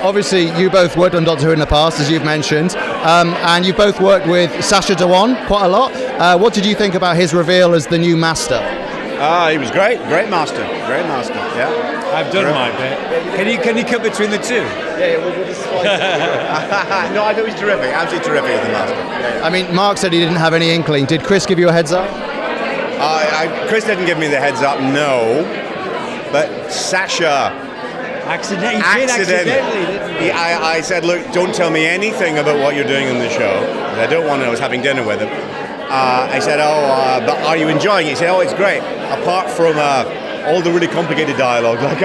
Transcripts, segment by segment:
Obviously, you both worked on Doctor Who in the past, as you've mentioned, and you've both worked with Sacha Dhawan quite a lot. What did you think about his reveal as the new Master? He was great master, yeah. I've done my bit. Can you cut between the two? Yeah, we'll just slice it. No, I thought he was terrific, absolutely terrific as the Master. Yeah. I mean, Mark said he didn't have any inkling. Did Chris give you a heads up? Chris didn't give me the heads up, no. But Sacha... Accidentally, didn't he? I said, look, don't tell me anything about what you're doing in the show. I don't want to. I was having dinner with him. I said, but are you enjoying it? He said, it's great. Apart from all the really complicated dialogue, like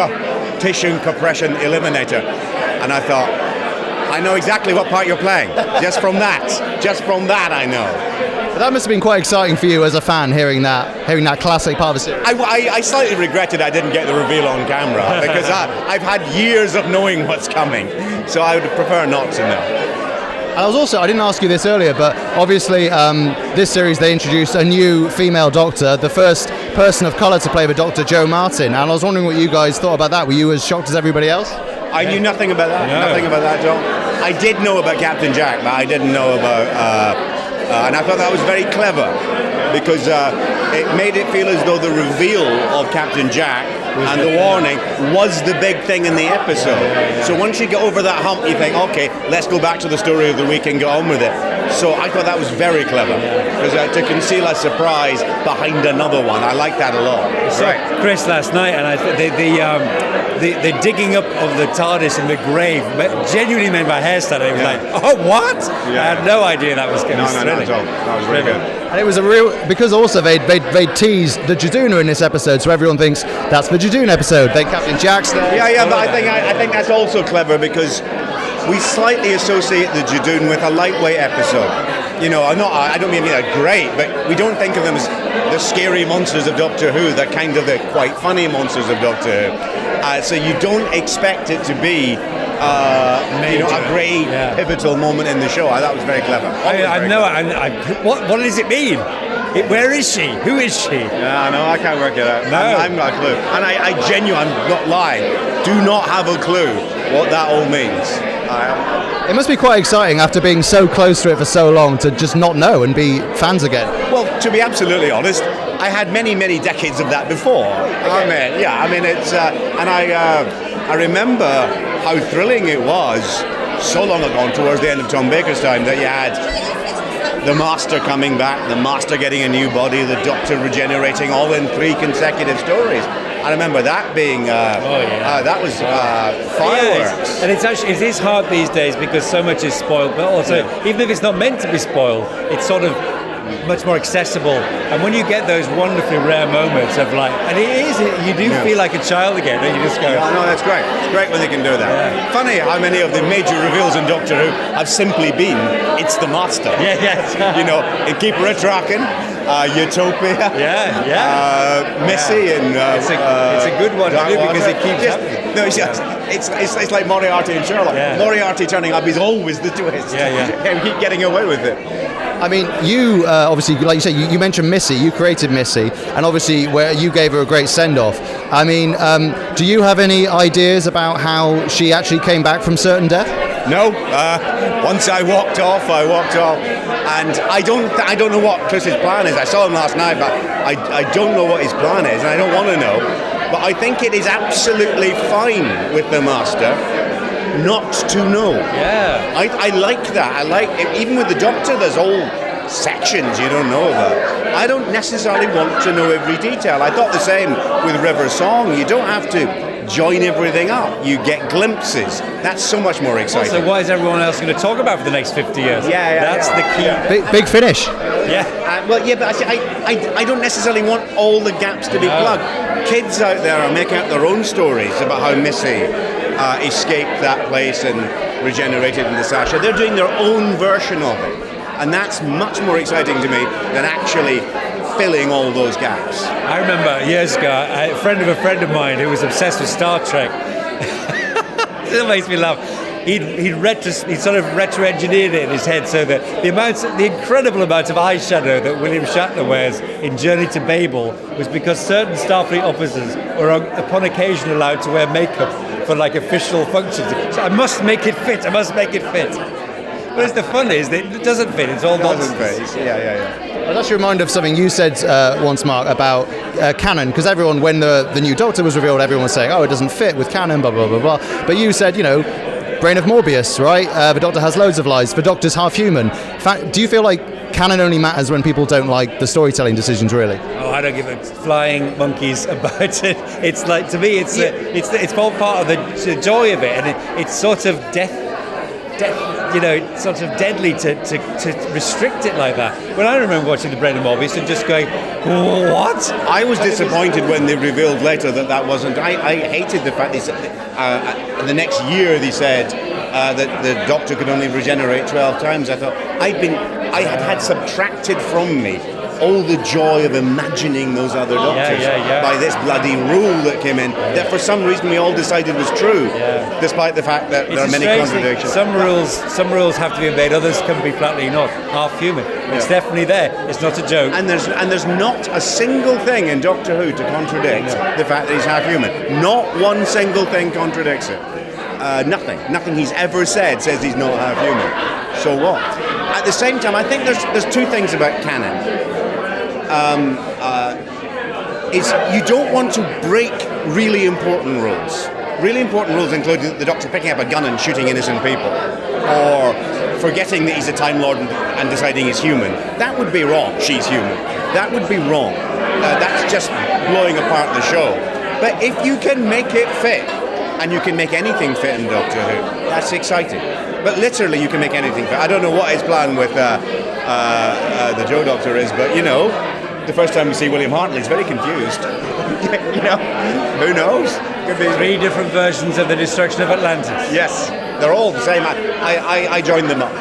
tissue compression eliminator. And I thought, I know exactly what part you're playing. Just from that, I know. But that must have been quite exciting for you as a fan, hearing that classic part of the series. I slightly regretted I didn't get the reveal on camera because I've had years of knowing what's coming, so I would prefer not to know. And I didn't ask you this earlier, but obviously this series they introduced a new female Doctor, the first person of colour to play the Doctor, Jo Martin, and I was wondering what you guys thought about that. Were you as shocked as everybody else? I knew nothing about that, nothing about that, John. I did know about Captain Jack, but I didn't know about... and I thought that was very clever because it made it feel as though the reveal of Captain Jack and the warning was the big thing in the episode. So once you get over that hump, you think, okay, let's go back to the story of the week and get on with it. So I thought that was very clever because to conceal a surprise behind another one, I like that a lot. Right. Chris last night, and the digging up of the TARDIS in the grave genuinely made my hair stand. It was like, oh, what? Yeah. I had no idea that was going to be No, not at all. That was really good. And it was a real, because also they teased the Jaduna in this episode, so everyone thinks that's the Jaduna episode. Then Captain Jack's there. Yeah, but I think that's also clever because we slightly associate the Jadoon with a lightweight episode. You know, I don't mean they're great, but we don't think of them as the scary monsters of Doctor Who. They're kind of the quite funny monsters of Doctor Who. So you don't expect it to be a great pivotal moment in the show. That was very clever. What does it mean? Where is she? Who is she? Yeah, no, I can't work it out. No. I'm not a clue. And I genuinely, I'm not lying, do not have a clue what that all means. It must be quite exciting after being so close to it for so long to just not know and be fans again. Well, to be absolutely honest, I had many decades of that before. Okay. It's and I remember how thrilling it was so long ago, towards the end of Tom Baker's time, that you had the Master coming back, the Master getting a new body, the Doctor regenerating, all in 3 consecutive stories. I remember that being that was fireworks. Yeah, and it is hard these days because so much is spoiled, but also even if it's not meant to be spoiled, it's sort of much more accessible. And when you get those wonderfully rare moments of you do feel like a child again, and you just go, no, that's great. It's great when they can do that. Yeah. Funny how many of the major reveals in Doctor Who have simply been, it's the Master. In Keeper of Traken, Utopia, Missy, and it's a good one to do because it keeps happening. No, it's like Moriarty and Sherlock. Yeah. Moriarty turning up is always the twist. And keep getting away with it. I mean, you obviously, like you said, you mentioned Missy. You created Missy, and obviously, where you gave her a great send-off. I mean, do you have any ideas about how she actually came back from certain death? No. Once I walked off, and I don't know what Chris's plan is. I saw him last night, but I don't know what his plan is, and I don't want to know. But I think it is absolutely fine with the Master not to know. Yeah. I like that. I like it. Even with the Doctor, there's whole sections you don't know about. I don't necessarily want to know every detail. I thought the same with River Song. You don't have to join everything up. You get glimpses. That's so much more exciting. So what is everyone else going to talk about for the next 50 years? That's the key. Yeah. Big finish. But I don't necessarily want all the gaps to be plugged. Kids out there are making up their own stories about how Missy escaped that place and regenerated into Sacha. They're doing their own version of it. And that's much more exciting to me than actually filling all those gaps. I remember years ago, a friend of mine who was obsessed with Star Trek. It makes me laugh. He'd sort of retro-engineered it in his head so that the incredible amount of eyeshadow that William Shatner wears in Journey to Babel was because certain Starfleet officers were upon occasion allowed to wear makeup for like official functions. So I must make it fit. I must make it fit. Whereas the fun is that it doesn't fit. It's all nonsense. Yeah. I was actually reminded of something you said once, Mark, about canon, because everyone, when the new Doctor was revealed, everyone was saying, oh, it doesn't fit with canon, blah, blah, blah, blah. But you said, Brain of Morbius, right? The Doctor has loads of lies. The Doctor's half human. In fact, do you feel like canon only matters when people don't like the storytelling decisions, really? Oh, I don't give a flying monkeys about it. It's like, to me, it's all part of the joy of it, and it's sort of death, sort of deadly to restrict it like that. When I remember watching The Brain of Morbius and just going, what? I was disappointed when they revealed later that wasn't. I hated the fact they said the next year they said that the Doctor could only regenerate 12 times. I thought I had subtracted from me all the joy of imagining those other Doctors by this bloody rule that came in that for some reason we all decided was true, despite the fact that there are many contradictions. Some rules have to be obeyed, others can be flatly not. Half human. It's definitely there. It's not a joke. And there's not a single thing in Doctor Who to contradict the fact that he's half human. Not one single thing contradicts it. Nothing he's ever says he's not half human. So what? At the same time, I think there's two things about canon. Is you don't want to break really important rules. Really important rules include the Doctor picking up a gun and shooting innocent people, or forgetting that he's a Time Lord and deciding he's human. That would be wrong. She's human. That would be wrong. That's just blowing apart the show. But if you can make it fit, and you can make anything fit in Doctor Who, that's exciting. But literally, you can make anything fit. I don't know what his plan with the Joe Doctor is, but the first time we see William Hartnell, he's very confused. Who knows? Could be 3 different versions of the destruction of Atlantis. Yes, they're all the same. I joined them up.